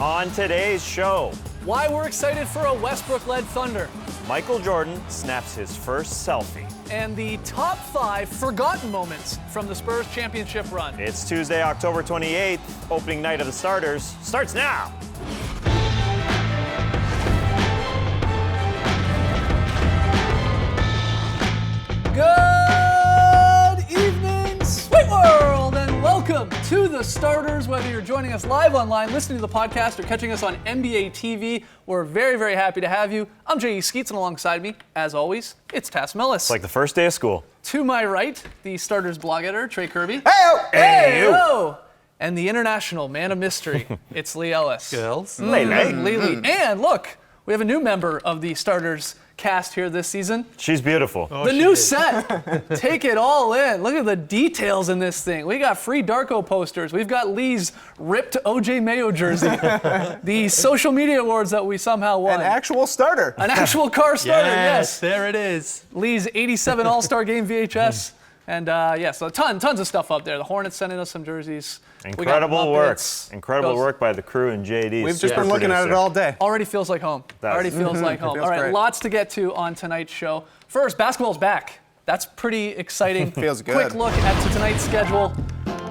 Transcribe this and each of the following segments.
On today's show, why we're excited for a Westbrook-led Thunder. Michael Jordan snaps his first selfie. And the top 5 forgotten moments from the Spurs championship run. It's Tuesday, October 28th. Opening night of the starters starts now. Good evening, Sweet World, and welcome to the starters. Whether you're joining us live online, listening to the podcast, or catching us on NBA TV, we're very, very happy to have you. I'm J.E. Skeets, and alongside me, as always, it's Tass Millis. It's like the first day of school. To my right, the starters blog editor, Trey Kirby. Hey-o! Hey-o! And the international man of mystery, it's Lee Ellis. Girls. Lee. And look, we have a new member of the starters cast here this season. She's beautiful. The new set. Take it all in. Look at the details in this thing. We got free Darko posters. We've got Lee's ripped OJ Mayo jersey. The social media awards that we somehow won. An actual starter. An actual car starter, yes. There it is. Lee's 87 All-Star Game VHS. And so tons of stuff up there. The Hornets sending us some jerseys. Incredible work. Incredible work by the crew and JD. We've just been looking at it all day. Already feels like home. Already feels like home. All right, great. Lots to get to on tonight's show. First, basketball's back. That's pretty exciting. Feels good. Quick look at tonight's schedule.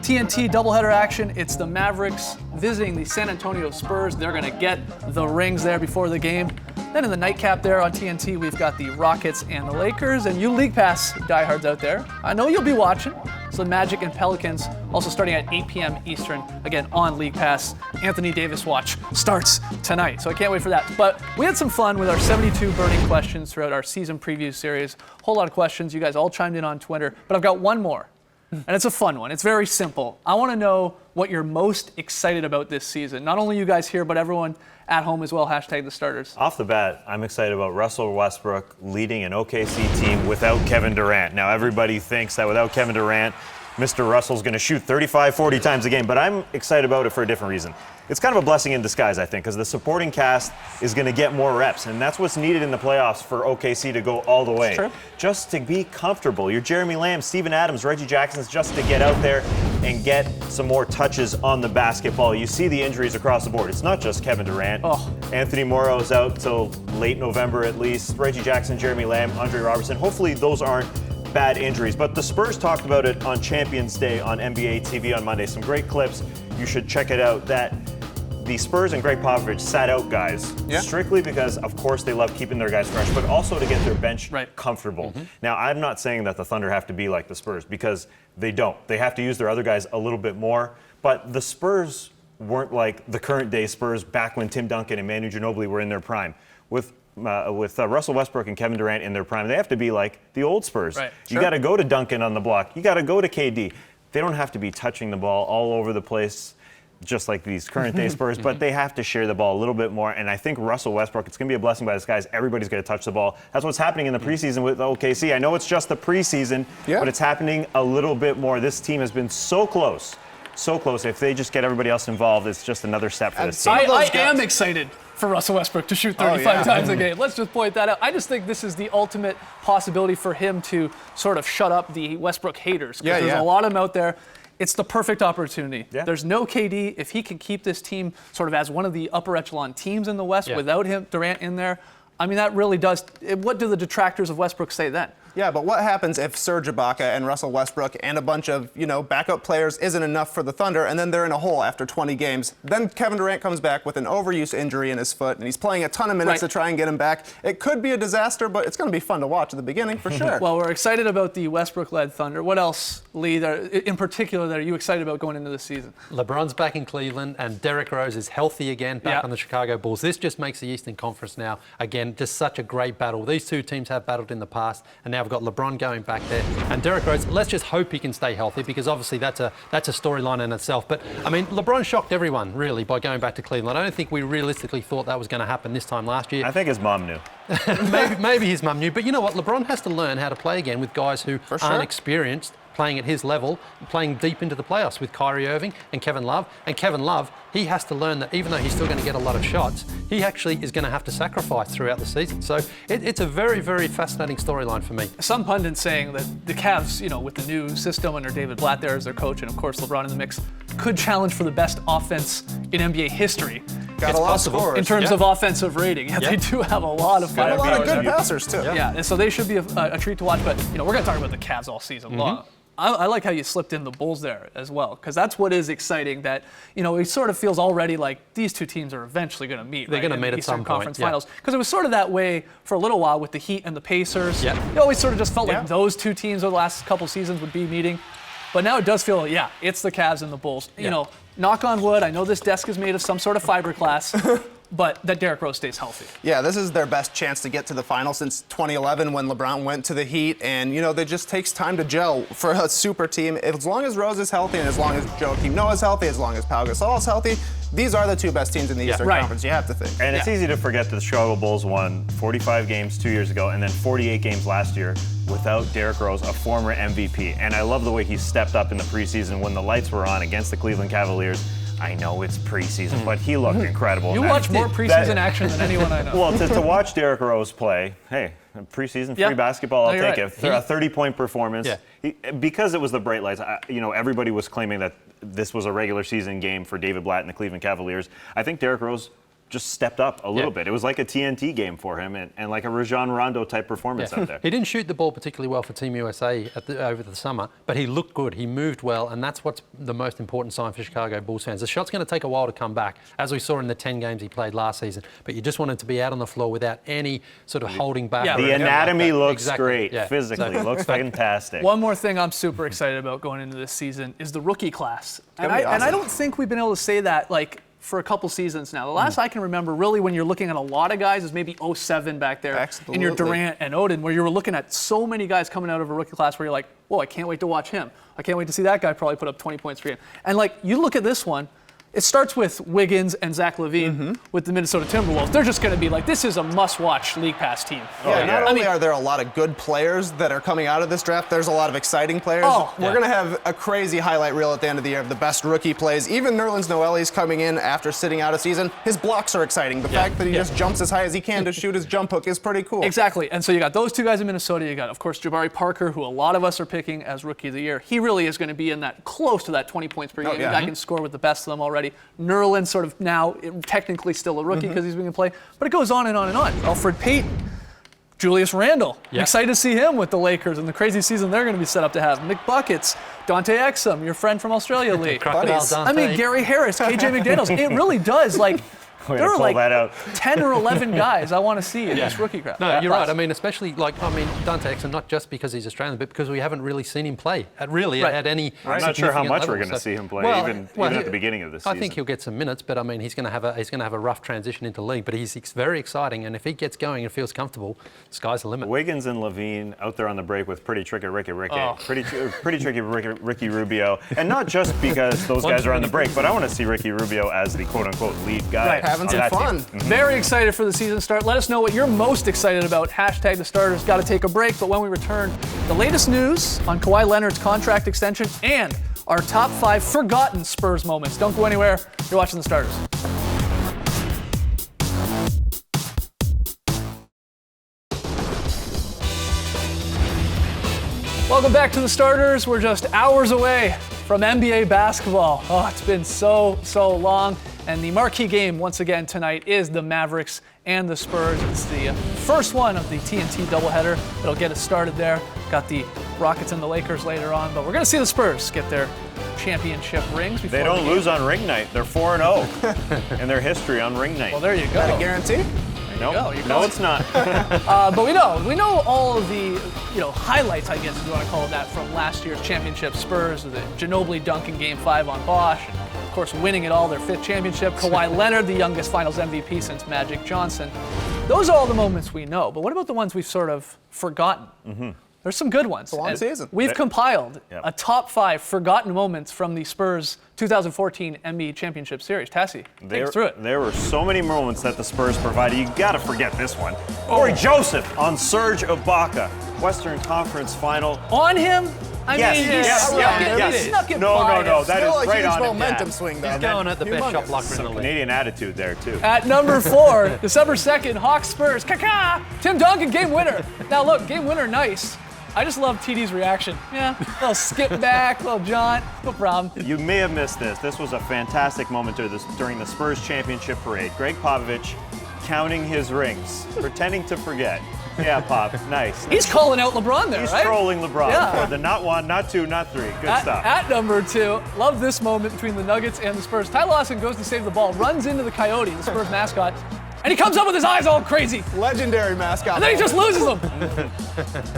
TNT doubleheader action. It's the Mavericks visiting the San Antonio Spurs. They're going to get the rings there before the game. Then in the nightcap there on TNT, we've got the Rockets and the Lakers. And you League Pass diehards out there, I know you'll be watching. So the Magic and Pelicans also starting at 8 p.m. Eastern, again on League Pass. Anthony Davis watch starts tonight, so I can't wait for that. But we had some fun with our 72 burning questions throughout our season preview series. Whole lot of questions. You guys all chimed in on Twitter, but I've got one more. And it's a fun one. It's very simple. I want to know what you're most excited about this season. Not only you guys here, but everyone at home as well. Hashtag the starters. Off the bat, I'm excited about Russell Westbrook leading an OKC team without Kevin Durant. Now, everybody thinks that without Kevin Durant, Mr. Russell's going to shoot 35, 40 times a game, but I'm excited about it for a different reason. It's kind of a blessing in disguise, I think, because the supporting cast is going to get more reps, and that's what's needed in the playoffs for OKC to go all the way. True. Just to be comfortable. Your Jeremy Lamb, Steven Adams, Reggie Jackson's just to get out there and get some more touches on the basketball. You see the injuries across the board. It's not just Kevin Durant. Anthony Morrow's out till late November at least. Reggie Jackson, Jeremy Lamb, Andre Robertson. Hopefully those aren't bad injuries, but the Spurs talked about it on Champions Day on NBA TV on Monday. Some great clips. You should check it out. That the Spurs and Greg Popovich sat out guys strictly because, of course, they love keeping their guys fresh, but also to get their bench comfortable. Now, I'm not saying that the Thunder have to be like the Spurs because they don't. They have to use their other guys a little bit more, but the Spurs weren't like the current day Spurs back when Tim Duncan and Manu Ginobili were in their prime. With Russell Westbrook and Kevin Durant in their prime, they have to be like the old Spurs. Right. You got to go to Duncan on the block. You got to go to KD. They don't have to be touching the ball all over the place, just like these current day Spurs, but they have to share the ball a little bit more. And I think Russell Westbrook, it's going to be a blessing by disguise. Everybody's going to touch the ball. That's what's happening in the preseason with OKC. I know it's just the preseason, but it's happening a little bit more. This team has been so close. So close. If they just get everybody else involved, it's just another step for this team. I am excited for Russell Westbrook to shoot 35 times a game. Let's just point that out. I just think this is the ultimate possibility for him to sort of shut up the Westbrook haters. Because there's a lot of them out there. It's the perfect opportunity. There's no KD. If he can keep this team sort of as one of the upper echelon teams in the West without him, Durant in there, I mean, that really does. What do the detractors of Westbrook say then? Yeah, but what happens if Serge Ibaka and Russell Westbrook and a bunch of, backup players isn't enough for the Thunder, and then they're in a hole after 20 games? Then Kevin Durant comes back with an overuse injury in his foot, and he's playing a ton of minutes to try and get him back. It could be a disaster, but it's going to be fun to watch at the beginning for sure. Well, we're excited about the Westbrook-led Thunder. What else, Lee, in particular, that are you excited about going into this season? LeBron's back in Cleveland, and Derrick Rose is healthy again, back on the Chicago Bulls. This just makes the Eastern Conference now, again, just such a great battle. These two teams have battled in the past, and now we've got LeBron going back there. And Derrick Rose, let's just hope he can stay healthy, because obviously that's a storyline in itself. But, I mean, LeBron shocked everyone, really, by going back to Cleveland. I don't think we realistically thought that was going to happen this time last year. I think his mom knew. maybe his mum knew. But you know what? LeBron has to learn how to play again with guys who aren't experienced, playing at his level, playing deep into the playoffs with Kyrie Irving and Kevin Love. And Kevin Love, he has to learn that even though he's still going to get a lot of shots, he actually is going to have to sacrifice throughout the season. So it's a very, very fascinating storyline for me. Some pundits saying that the Cavs, with the new system under David Blatt there as their coach, and of course LeBron in the mix, could challenge for the best offense in NBA history. Got a lot of scores. in terms of offensive rating. Yeah, they do have a lot of Got a lot of firepower. good passers, too. Yeah, and so they should be a treat to watch. But we're going to talk about the Cavs all season long. I like how you slipped in the Bulls there as well, because that's what is exciting. That it sort of feels already like these two teams are eventually going to meet. They're going to in meet the at some Eastern Conference point. Finals, because it was sort of that way for a little while with the Heat and the Pacers. Yeah. It always sort of just felt Yeah. like those two teams over the last couple seasons would be meeting. But now it does feel, it's the Cavs and the Bulls. Yeah. Knock on wood. I know this desk is made of some sort of fiberglass, but that Derrick Rose stays healthy. Yeah, this is their best chance to get to the final since 2011 when LeBron went to the Heat. And, it just takes time to gel for a super team. As long as Rose is healthy and as long as Joakim Noah is healthy, as long as Pau Gasol is healthy, these are the two best teams in the Eastern right. Conference, you have to think. And it's easy to forget that the Chicago Bulls won 45 games 2 years ago and then 48 games last year without Derrick Rose, a former MVP. And I love the way he stepped up in the preseason when the lights were on against the Cleveland Cavaliers. I know it's preseason, but he looked incredible. You watch more preseason action than anyone I know. Well, to watch Derrick Rose play, hey, preseason free basketball, I'll take it. A 30-point performance. Yeah. Because it was the bright lights, everybody was claiming that this was a regular season game for David Blatt and the Cleveland Cavaliers. I think Derrick Rose just stepped up a little bit. It was like a TNT game for him and like a Rajon Rondo type performance out there. He didn't shoot the ball particularly well for Team USA over the summer, but he looked good. He moved well, and that's what's the most important sign for Chicago Bulls fans. The shot's going to take a while to come back, as we saw in the 10 games he played last season, but you just want him to be out on the floor without any sort of holding back. Yeah, the anatomy looks Exactly. great. Yeah. Physically, looks fantastic. One more thing I'm super excited about going into this season is the rookie class. And That'd be I awesome. don't think we've been able to say that for a couple seasons now. The last I can remember, really, when you're looking at a lot of guys, is maybe 07 back there. Absolutely. And your Durant and Odin, where you were looking at so many guys coming out of a rookie class where you're like, whoa, I can't wait to watch him. I can't wait to see that guy probably put up 20 points per game. And you look at this one, it starts with Wiggins and Zach LaVine with the Minnesota Timberwolves. They're just going to be like, this is a must-watch League Pass team. Not only are there a lot of good players that are coming out of this draft, there's a lot of exciting players. We're going to have a crazy highlight reel at the end of the year of the best rookie plays. Even Nerlens Noel's coming in after sitting out a season. His blocks are exciting. The fact that he just jumps as high as he can to shoot his jump hook is pretty cool. Exactly. And so you got those two guys in Minnesota. You got, of course, Jabari Parker, who a lot of us are picking as Rookie of the Year. He really is going to be in that close to that 20 points per game. The guy can score with the best of them already. Nerlens sort of now technically still a rookie because he's going to play. But it goes on and on and on. Alfred Payton, Julius Randle. Yeah. Excited to see him with the Lakers and the crazy season they're going to be set up to have. Mick Buckets, Dante Exum, your friend from Australia, Lee. Crocodile I mean, Dante. Gary Harris, KJ McDaniels. It really does. Way to There are pull that out. 10 or 11 guys I want to see in this rookie class. No, you're right. I mean, especially Dante Exum, not just because he's Australian, but because we haven't really seen him play at any. I'm not sure how significant much level. we're going to So- see him play, Well, even well, at the beginning of this season. I think he'll get some minutes, but I mean, he's going to have a rough transition into league. But he's very exciting, and if he gets going and feels comfortable, sky's the limit. Wiggins and LaVine out there on the break with pretty tricky Ricky, pretty tricky Ricky Rubio, and not just because those guys are on the break, but I want to see Ricky Rubio as the quote-unquote lead guy. Right, having on some that fun. team. Very excited for the season start. Let us know what you're most excited about. Hashtag the starters. Got to take a break, but when we return, the latest news on Kawhi Leonard's contract extension and our top 5 forgotten Spurs moments. Don't go anywhere. You're watching the starters. Welcome back to the starters. We're just hours away from NBA basketball. Oh, it's been so long. And the marquee game once again tonight is the Mavericks and the Spurs. It's the first one of the TNT doubleheader. It'll get us started there. Got the Rockets and the Lakers later on, but we're going to see the Spurs get their championship rings before They don't the game. lose on ring night. They're 4-0 in their history on ring night. Well, there you go. Got a guarantee? No, you no, go. it's not. But we know all of the highlights, I guess, if you want to call it that, from last year's championship. Spurs, the Ginobili dunk in Game 5 on Bosch, and of course winning it all, their 5th championship. Kawhi Leonard, the youngest Finals MVP since Magic Johnson. Those are all the moments we know. But what about the ones we've sort of forgotten? There's some good ones. It's a long season. We've compiled Yep. a top 5 forgotten moments from the Spurs 2014 NBA Championship Series. Tassie, take us through it. There were so many moments that the Spurs provided. You got to forget this one. Corey Joseph on Serge Ibaka, Western Conference Final. On him? I Yes, mean, yes, he snuck it No, by no, us. that Still is a right huge on him. momentum swing, though. He's going at the best Humongous. shot blocker in the league. Canadian attitude there, too. At number 4, December 2nd, Hawks Spurs. Kaka! Tim Duncan, game winner. Now look, game winner, nice. I just love TD's reaction. Yeah, a little skip back, a little jaunt, no problem. You may have missed this. This was a fantastic moment during the Spurs championship parade. Greg Popovich counting his rings, pretending to forget. Yeah, Pop, nice. He's calling out LeBron there, He's right? trolling LeBron Yeah. for the not one, not two, not three. Good stuff. At number 2, love this moment between the Nuggets and the Spurs. Ty Lawson goes to save the ball, runs into the Coyote, the Spurs mascot, and he comes up with his eyes all crazy. Legendary mascot. And then he just loses them.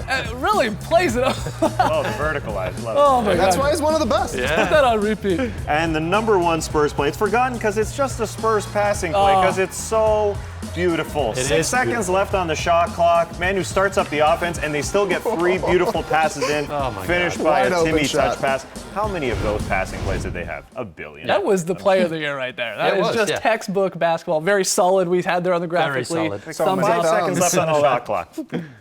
And really plays it up. Oh, the vertical eyes. Love Oh it. my That's God. why he's one of the best. Put that on repeat. And the number 1 Spurs play, it's forgotten because it's just a Spurs passing play because it's so beautiful. 6 seconds left on the shot clock. Manu starts up the offense and they still get 3 beautiful passes in, finished by Wide a open Timmy shot. touch pass. How many of those passing plays did they have? A billion. That was the play of the year right there. That It is was, just yeah. textbook basketball. Very solid. We had there on the graphically. solid. Thumbs So many up. 5 seconds left on the shot clock.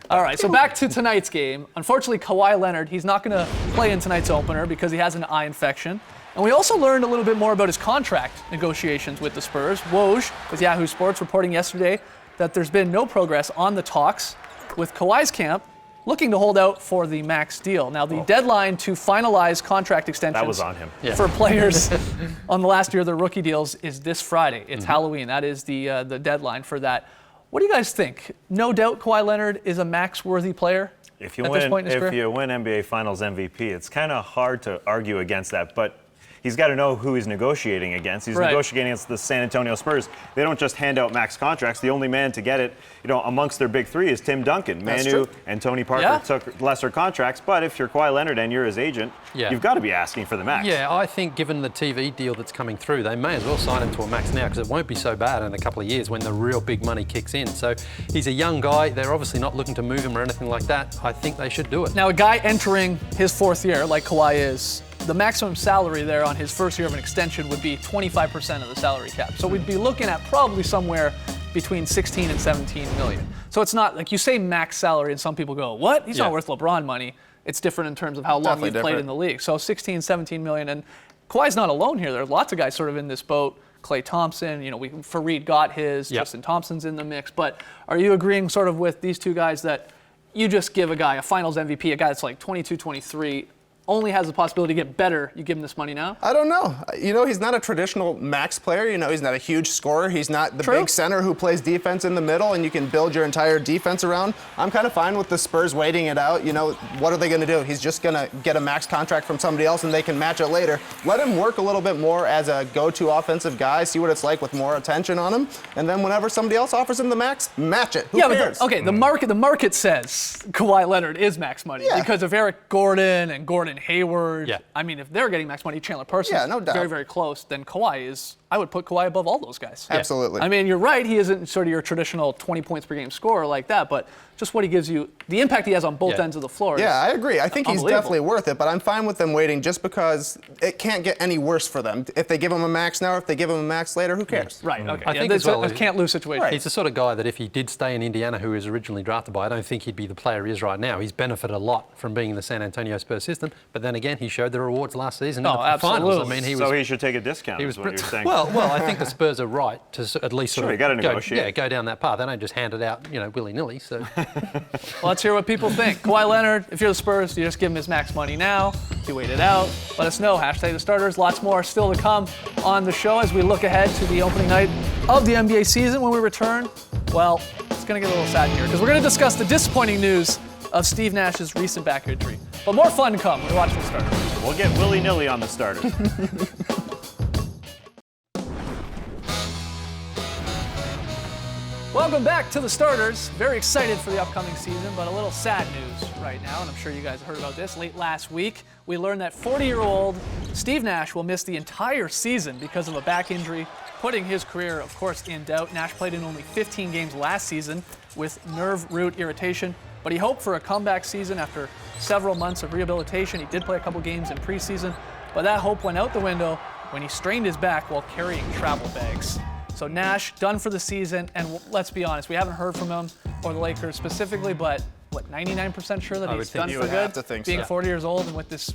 All right, so back to tonight's game. Unfortunately, Kawhi Leonard, he's not going to play in tonight's opener because he has an eye infection. And we also learned a little bit more about his contract negotiations with the Spurs. Woj with Yahoo Sports reporting yesterday that there's been no progress on the talks with Kawhi's camp looking to hold out for the max deal. Now, the deadline to finalize contract extensions That was on him. for players on the last year of their rookie deals is this Friday. It's Halloween. That is the deadline for that. What do you guys think? No doubt Kawhi Leonard is a max-worthy player If you at this point in his if career? you win NBA Finals MVP, it's kind of hard to argue against that, but he's got to know who he's negotiating against. He's Right. negotiating against the San Antonio Spurs. They don't just hand out max contracts. The only man to get it, amongst their big 3 is Tim Duncan. That's Manu true. and Tony Parker Yeah. took lesser contracts, but if you're Kawhi Leonard and you're his agent, Yeah. you've got to be asking for the max. Yeah, I think given the TV deal that's coming through, they may as well sign him to a max now because it won't be so bad in a couple of years when the real big money kicks in. So he's a young guy. They're obviously not looking to move him or anything like that. I think they should do it. Now, a guy entering his 4th year, like Kawhi is, the maximum salary there on his first year of an extension would be 25% of the salary cap. So we'd be looking at probably somewhere between 16 and 17 million. So it's not like you say max salary and some people go, what? He's Yeah. not worth LeBron money. It's different in terms of how long Definitely you've played different. in the league. So 16, 17 million. And Kawhi's not alone here. There's lots of guys sort of in this boat. Klay Thompson, Fareed got his, Yep. Tristan Thompson's in the mix. But are you agreeing sort of with these two guys that you just give a guy a finals MVP, a guy that's like 22, 23, only has the possibility to get better, you give him this money now? I don't know. He's not a traditional max player. He's not a huge scorer. He's not the True. big center who plays defense in the middle and you can build your entire defense around. I'm kind of fine with the Spurs waiting it out. What are they going to do? He's just going to get a max contract from somebody else and they can match it later. Let him work a little bit more as a go-to offensive guy, see what it's like with more attention on him. And then whenever somebody else offers him the max, match it. Who cares? But the market says Kawhi Leonard is max money Yeah. because of Eric Gordon and Gordon Hayward. Yeah. I mean, if they're getting max money, Chandler Parsons Yeah, no doubt. very, very close, then Kawhi is, I would put Kawhi above all those guys. Absolutely. I mean, you're right, he isn't sort of your traditional 20 points per game scorer like that, but just what he gives you, the impact he has on both Yeah. ends of the floor. Yeah, I is agree. I think he's unbelievable. definitely worth it, but I'm fine with them waiting just because it can't get any worse for them. If they give him a max now, or if they give him a max later, who cares? Right, okay. I Yeah, think that's as well, a can't lose situation. He's the sort of guy that if he did stay in Indiana, who he was originally drafted by, I don't think he'd be the player he is right now. He's benefited a lot from being in the San Antonio Spurs system, but then again, he showed the rewards last season in Oh, the finals. absolutely. I mean, he So was. he should take a discount, He is was what you're saying. well, I think the Spurs are right to at least sort Sure, of you gotta negotiate. go down that path. They don't just hand it out, willy-nilly. So Well, let's hear what people think. Kawhi Leonard, if you're the Spurs, you just give him his max money now. You wait it out. Let us know. Hashtag the starters. Lots more still to come on the show as we look ahead to the opening night of the NBA season when we return. Well, it's going to get a little sad here because we're going to discuss the disappointing news of Steve Nash's recent back injury. But more fun to come. We're watching the starters. We'll get willy-nilly on the starters. Welcome back to the starters. Very excited for the upcoming season, but a little sad news right now, and I'm sure you guys heard about this. Late last week, we learned that 40-year-old Steve Nash will miss the entire season because of a back injury, putting his career, of course, in doubt. Nash played in only 15 games last season with nerve root irritation, but he hoped for a comeback season after several months of rehabilitation. He did play a couple games in preseason, but that hope went out the window when he strained his back while carrying travel bags. So Nash done for the season, and let's be honest, we haven't heard from him or the Lakers specifically, but what, 99% sure that I would he's think done you for would good, have to think being so. 40 years old and with this,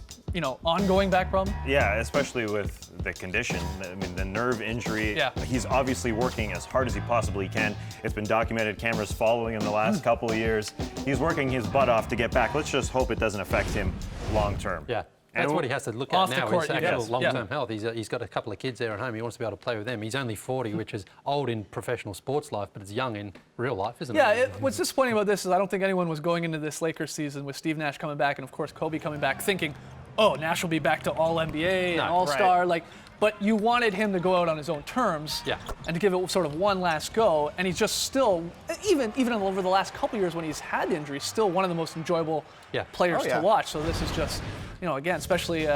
ongoing back problem? Yeah, especially with the condition. I mean, the nerve injury. Yeah. He's obviously working as hard as he possibly can. It's been documented, cameras following him the last couple of years. He's working his butt off to get back. Let's just hope it doesn't affect him long term. Yeah. That's what he has to look Off at the now, court, his yeah. actual Yes. long-term health. He's got a couple of kids there at home. He wants to be able to play with them. He's only 40, which is old in professional sports life, but it's young in real life, isn't Yeah, it? what's disappointing about this is I don't think anyone was going into this Lakers season with Steve Nash coming back and, of course, Kobe coming back thinking, oh, Nash will be back to All-NBA and No, All-Star. right. But you wanted him to go out on his own terms Yeah. and to give it sort of one last go. And he's just still, even over the last couple years when he's had injuries, still one of the most enjoyable Yeah. players Oh, yeah. to watch. So this is just, again, especially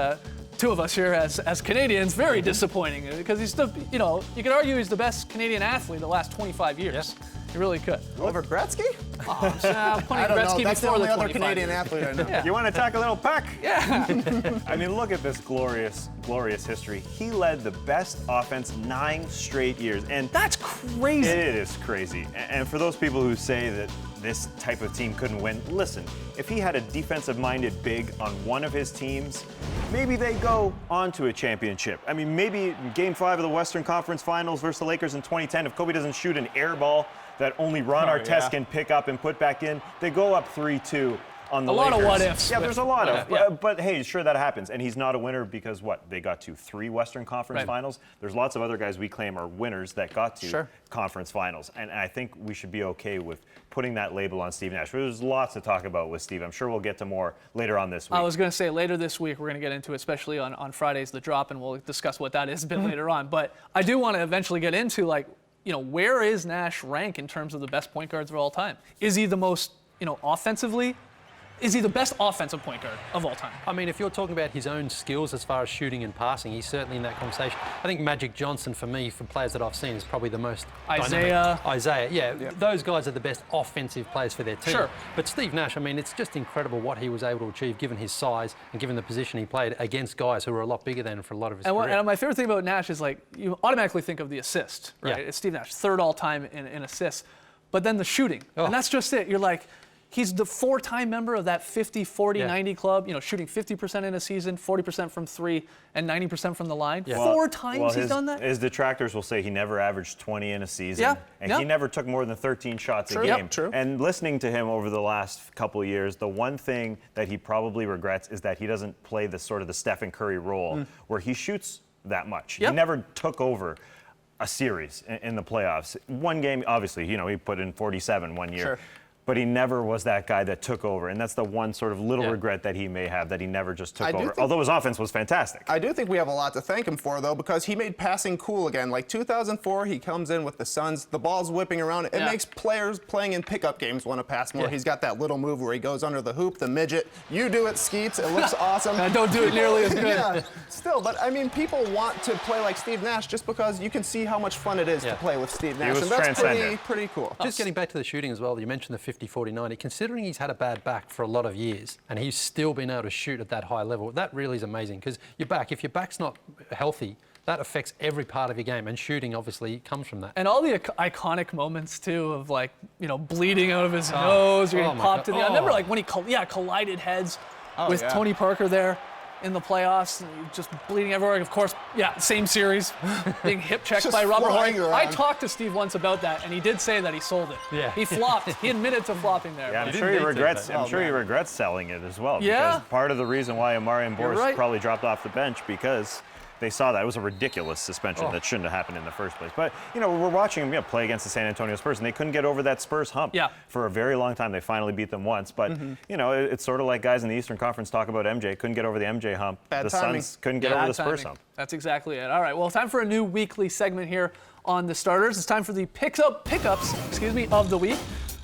two of us here as Canadians, very disappointing because he's the, you could argue he's the best Canadian athlete the last 25 years. Yes. You really could. Over Gretzky? Putting I don't know. Gretzky That's the before only other 25 Canadian years. athlete I know. You want to attack a little puck? Yeah. I mean, look at this glorious history. He led the best offense 9 straight years. And That's crazy. it is crazy. And for those people who say that this type of team couldn't win, listen, if he had a defensive-minded big on one of his teams, maybe they go on to a championship. I mean, maybe Game 5 of the Western Conference Finals versus the Lakers in 2010, if Kobe doesn't shoot an air ball that only Ron Artest yeah. can pick up and put back in, they go up 3-2 on the A lot Lakers. of what ifs. Yeah, there's a lot of. Yeah. But hey, sure, that happens. And he's not a winner because what? They got to 3 Western Conference Right. Finals. There's lots of other guys we claim are winners that got to Sure. conference finals. And I think we should be okay with putting that label on Steve Nash. There's lots to talk about with Steve. I'm sure we'll get to more later on this week. I was going to say later this week, we're going to get into it, especially on Friday's The Drop, and we'll discuss what that is a bit later on. But I do want to eventually get into, where is Nash rank in terms of the best point guards of all time? Is he the most, offensively? Is he the best offensive point guard of all time? I mean, if you're talking about his own skills as far as shooting and passing, he's certainly in that conversation. I think Magic Johnson, for me, for players that I've seen, is probably the most Isaiah. dynamic. Isaiah, yeah. Those guys are the best offensive players for their team. Sure. But Steve Nash, I mean, it's just incredible what he was able to achieve given his size and given the position he played against guys who were a lot bigger than him for a lot of his career. And my favorite thing about Nash is you automatically think of the assist, right? Yeah. It's Steve Nash, third all time in assists, but then the shooting, Oh. and that's just it. You're like, he's the 4-time member of that 50, 40, Yeah. 90 club. Shooting 50% in a season, 40% from 3, and 90% from the line. Yeah. 4 times he's done that. His detractors will say he never averaged 20 in a season. Yeah, And yeah. he never took more than 13 shots True. a Yep, game. true. And listening to him over the last couple of years, the one thing that he probably regrets is that he doesn't play the sort of the Stephen Curry role where he shoots that much. Yep. He never took over a series in the playoffs. One game, obviously, he put in 47 one year. Sure. But he never was that guy that took over. And that's the one sort of little Yeah. regret that he may have, that he never just took I do over. think- Although his offense was fantastic. I do think we have a lot to thank him for, though, because he made passing cool again. Like 2004, he comes in with the Suns, the ball's whipping around. It Yeah. makes players playing in pickup games want to pass more. Yeah. He's got that little move where he goes under the hoop, the midget. You do it, Skeets. It looks awesome. I don't do it nearly as good. Yeah, still, but I mean, people want to play like Steve Nash just because you can see how much fun it is Yeah. to play with Steve Nash. was And that's transcendent. pretty cool. Just getting back to the shooting as well, you mentioned the 50-40-90. Considering he's had a bad back for a lot of years and he's still been able to shoot at that high level, that really is amazing because if your back's not healthy, that affects every part of your game, and shooting obviously comes from that. And all the iconic moments too of bleeding out of his nose, or getting my popped God. in the. I Oh. remember when he collided heads with yeah. Tony Parker there in the playoffs, and just bleeding everywhere. Of course, same series, being hip checked Just by Robert flying Horry. around. I talked to Steve once about that, and he did say that he sold it. Yeah. He flopped. He admitted to flopping there. Yeah, I'm but- sure he need to, regrets. but- I'm Oh, sure he man. regrets selling it as well. Yeah. Because part of the reason why Amarian Boris right. probably dropped off the bench because they saw that it was a ridiculous suspension that shouldn't have happened in the first place. But we're watching him play against the San Antonio Spurs, and they couldn't get over that Spurs hump for a very long time. They finally beat them once, but it's sort of like guys in the Eastern Conference talk about MJ couldn't get over the MJ hump. Bad the timing. Suns couldn't get over Bad the Spurs timing. hump. That's exactly it. All right, well, time for a new weekly segment here on the starters. It's time for the pickups of the week,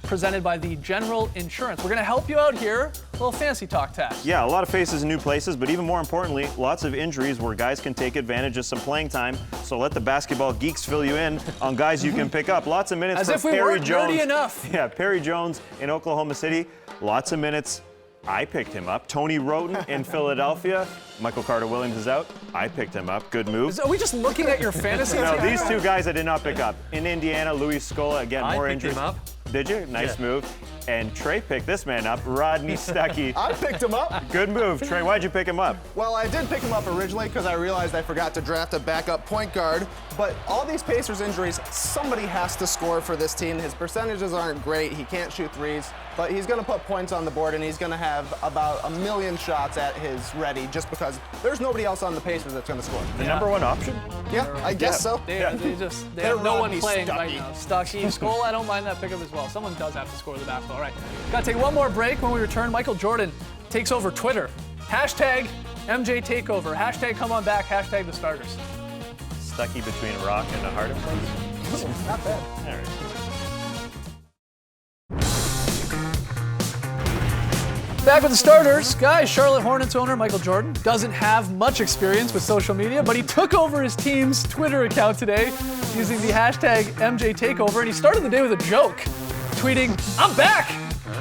presented by the General Insurance. We're going to help you out here. A little fancy talk task. Yeah, a lot of faces in new places, but even more importantly, lots of injuries where guys can take advantage of some playing time. So let the basketball geeks fill you in on guys you can pick up. Lots of minutes As for if we Perry weren't Jones. nerdy enough. Yeah, Perry Jones in Oklahoma City. Lots of minutes. I picked him up. Tony Roten in Philadelphia. Michael Carter-Williams is out. I picked him up. Good move. Are we just looking at your fantasy No, team? these two guys I did not pick up. In Indiana, Luis Scola, again, I more picked injuries. him up. Did you? Nice Yeah. move. and Trey picked this man up, Rodney Stuckey. I picked him up. Good move, Trey. Why'd you pick him up? Well, I did pick him up originally because I realized I forgot to draft a backup point guard. But all these Pacers injuries, somebody has to score for this team. His percentages aren't great. He can't shoot threes, but he's going to put points on the board, and he's going to have about 1 million shots at his ready just because there's nobody else on the Pacers that's going to score. The number one option? Yeah, I guess so. They have They're no one Rodney playing right Stuckey. now. Stuckey, Skoll, I don't mind that pickup as well. Someone does have to score the basketball. All right, got to take one more break. When we return, Michael Jordan takes over Twitter. Hashtag MJ Takeover. Hashtag come on back. Hashtag the starters. Stuckey between a rock and a hard place? Not bad. All right. Back with the starters. Guys, Charlotte Hornets owner Michael Jordan doesn't have much experience with social media, but he took over his team's Twitter account today using the hashtag MJ Takeover, and he started the day with a joke, tweeting, "I'm back!"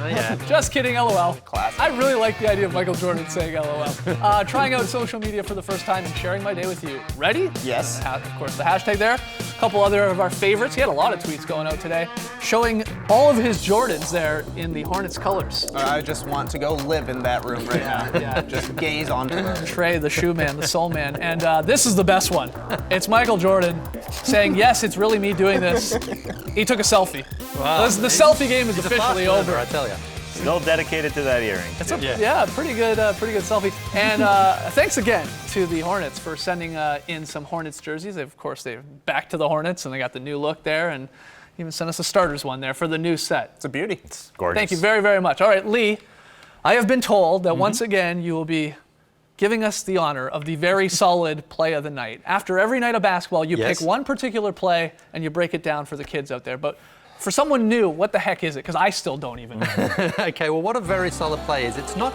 Yeah. Just kidding, LOL. Classic. I really like the idea of Michael Jordan saying LOL. Trying out social media for the first time and sharing my day with you. Ready? Yes. Of course, the hashtag there. A couple other of our favorites. He had a lot of tweets going out today, showing all of his Jordans there in the Hornets colors. I just want to go live in that room right now. Yeah. Just gaze onto them. Trey, the shoe man, the soul man. And this is the best one. It's Michael Jordan saying, yes, it's really me doing this. He took a selfie. Wow. The selfie game is He's a officially fast learner, over. I tell you. Still dedicated to that earring. Yeah, pretty good selfie. And thanks again to the Hornets for sending in some Hornets jerseys. Of course, they're back to the Hornets, and they got the new look there, and even sent us a starters one there for the new set. It's a beauty. It's gorgeous. Thank you very, very much. All right, Lee, I have been told that once again you will be giving us the honor of the very solid play of the night. After every night of basketball, you Yes. pick one particular play and you break it down for the kids out there. But for someone new, what the heck is it? Because I still don't even know. Okay, well, what a very solid play is. It's not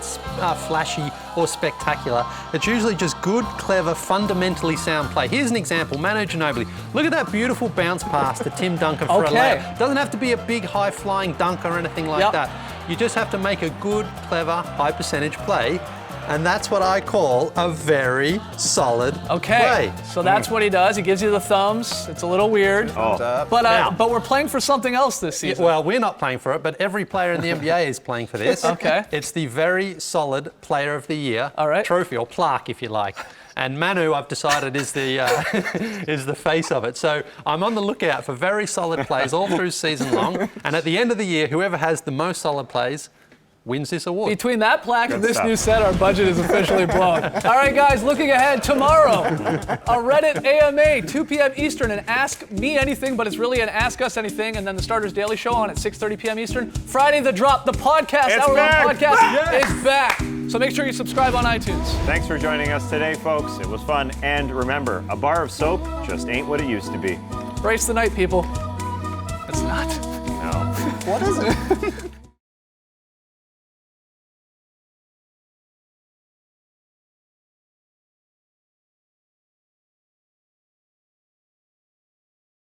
flashy or spectacular. It's usually just good, clever, fundamentally sound play. Here's an example. Manu Ginobili. Look at that beautiful bounce pass to Tim Duncan for a Okay. layup. Doesn't have to be a big, high-flying dunk or anything like Yep. that. You just have to make a good, clever, high-percentage play. And that's what I call a very solid Okay, play. so that's what he does. He gives you the thumbs. It's a little weird. Oh, But we're playing for something else this season. Well, we're not playing for it, but every player in the NBA is playing for this. Okay. It's the very solid Player of the Year All right. trophy, or plaque, if you like. And Manu, I've decided, is the is the face of it. So I'm on the lookout for very solid plays all through season long. And at the end of the year, whoever has the most solid plays wins this award. Between that plaque and this stuff. new set, our budget is officially blown. All right, guys, looking ahead, tomorrow, a Reddit AMA, 2 p.m. Eastern, and Ask Me Anything, but it's really an Ask Us Anything, and then the Starters Daily Show on at 6:30 p.m. Eastern. Friday, The Drop, the podcast, It's hour-long back. podcast is back. So make sure you subscribe on iTunes. Thanks for joining us today, folks. It was fun. And remember, a bar of soap just ain't what it used to be. Brace the night, people. It's not. No. What is it?